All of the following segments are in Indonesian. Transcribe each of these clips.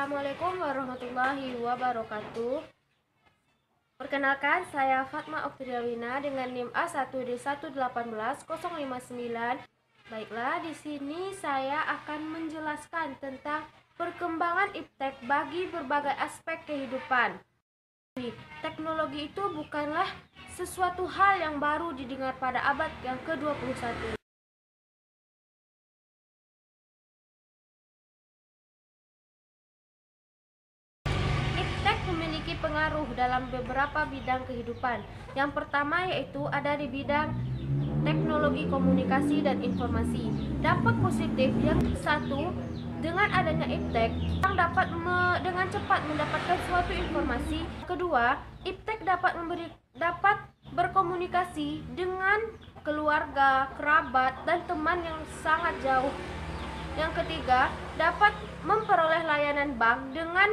Assalamualaikum warahmatullahi wabarakatuh. Perkenalkan, saya Fatma Oktriawina dengan NIM A1D1181059. Baiklah, di sini saya akan menjelaskan tentang perkembangan iptek bagi berbagai aspek kehidupan. Teknologi itu bukanlah sesuatu hal yang baru didengar pada abad yang ke-21. Iptek memiliki pengaruh dalam beberapa bidang kehidupan. Yang pertama yaitu ada di bidang teknologi komunikasi dan informasi. Dampak positif yang satu, dengan adanya iptek, orang dapat dengan cepat mendapatkan suatu informasi. Kedua, iptek dapat berkomunikasi dengan keluarga, kerabat, dan teman yang sangat jauh. Yang ketiga, dapat memperoleh layanan bank dengan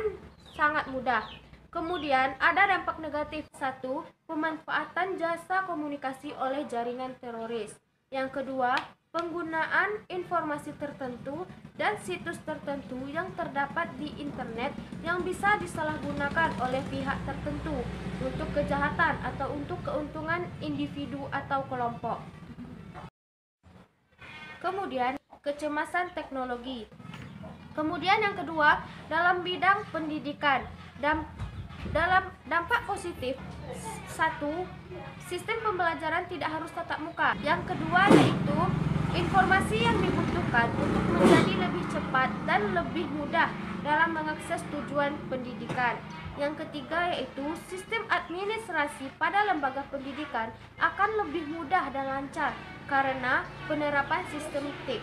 sangat mudah. Kemudian ada dampak negatif. Satu, pemanfaatan jasa komunikasi oleh jaringan teroris. Yang kedua, penggunaan informasi tertentu dan situs tertentu yang terdapat di internet yang bisa disalahgunakan oleh pihak tertentu untuk kejahatan atau untuk keuntungan individu atau kelompok. Kemudian, kecemasan teknologi. Kemudian yang kedua, dalam bidang pendidikan, dalam dampak positif, satu, sistem pembelajaran tidak harus tatap muka. Yang kedua yaitu informasi yang dibutuhkan untuk menjadi lebih cepat dan lebih mudah dalam mengakses tujuan pendidikan. Yang ketiga yaitu sistem administrasi pada lembaga pendidikan akan lebih mudah dan lancar karena penerapan sistem TIK.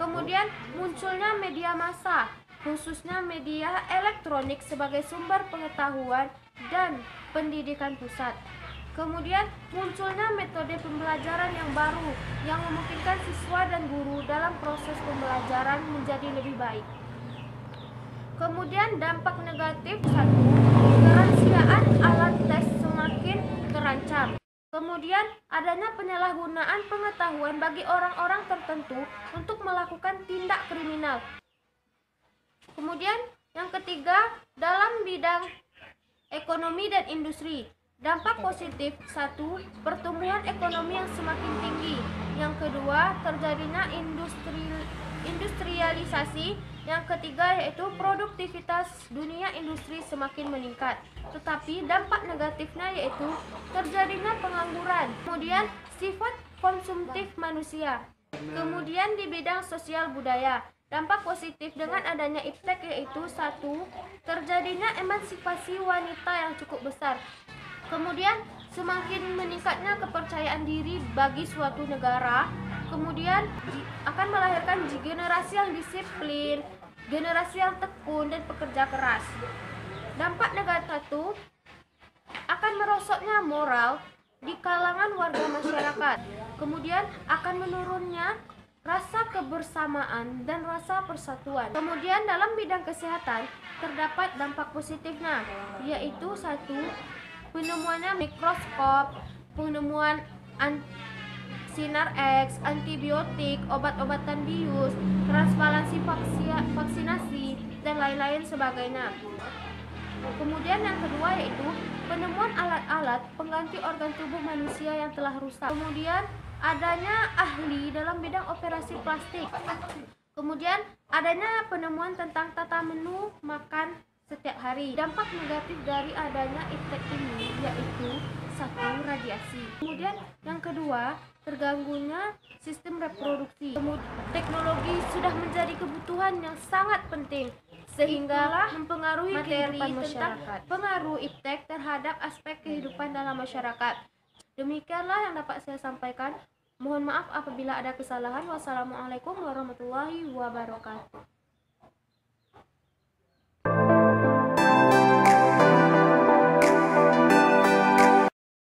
Kemudian munculnya media massa, khususnya media elektronik sebagai sumber pengetahuan dan pendidikan pusat. Kemudian munculnya metode pembelajaran yang baru yang memungkinkan siswa dan guru dalam proses pembelajaran menjadi lebih baik. Kemudian dampak negatif, satu, kerahasiaan alat tes semakin terancam. Kemudian adanya penyalahgunaan pengetahuan bagi orang-orang tertentu untuk melakukan tindak kriminal. Kemudian yang ketiga, dalam bidang ekonomi dan industri, dampak positif, satu, pertumbuhan ekonomi yang semakin tinggi. Yang kedua, terjadinya industrialisasi. Yang ketiga yaitu produktivitas dunia industri semakin meningkat. Tetapi dampak negatifnya yaitu terjadinya pengangguran. Kemudian sifat konsumtif manusia. Kemudian di bidang sosial budaya, dampak positif dengan adanya iptek yaitu satu, terjadinya emansipasi wanita yang cukup besar. Kemudian semakin meningkatnya kepercayaan diri bagi suatu negara. Kemudian akan melahirkan generasi yang disiplin, generasi yang tekun dan pekerja keras. Dampak negatif satu, akan merosotnya moral di kalangan warga masyarakat. Kemudian akan menurunnya rasa kebersamaan dan rasa persatuan. Kemudian dalam bidang kesehatan terdapat dampak positifnya, yaitu satu, penemuannya mikroskop, penemuan sinar X, antibiotik, obat-obatan bius, transparansi vaksinasi, dan lain-lain sebagainya. Kemudian yang kedua yaitu penemuan alat-alat pengganti organ tubuh manusia yang telah rusak. Kemudian adanya ahli dalam bidang operasi plastik. Kemudian adanya penemuan tentang tata menu makan setiap hari. Dampak negatif dari adanya iptek ini yaitu satu, radiasi. Kemudian yang kedua, terganggunya sistem reproduksi. Teknologi sudah menjadi kebutuhan yang sangat penting sehingga mempengaruhi materi tentang pengaruh iptek terhadap aspek kehidupan dalam masyarakat. Demikianlah yang dapat saya sampaikan. Mohon maaf apabila ada kesalahan. Wassalamualaikum warahmatullahi wabarakatuh.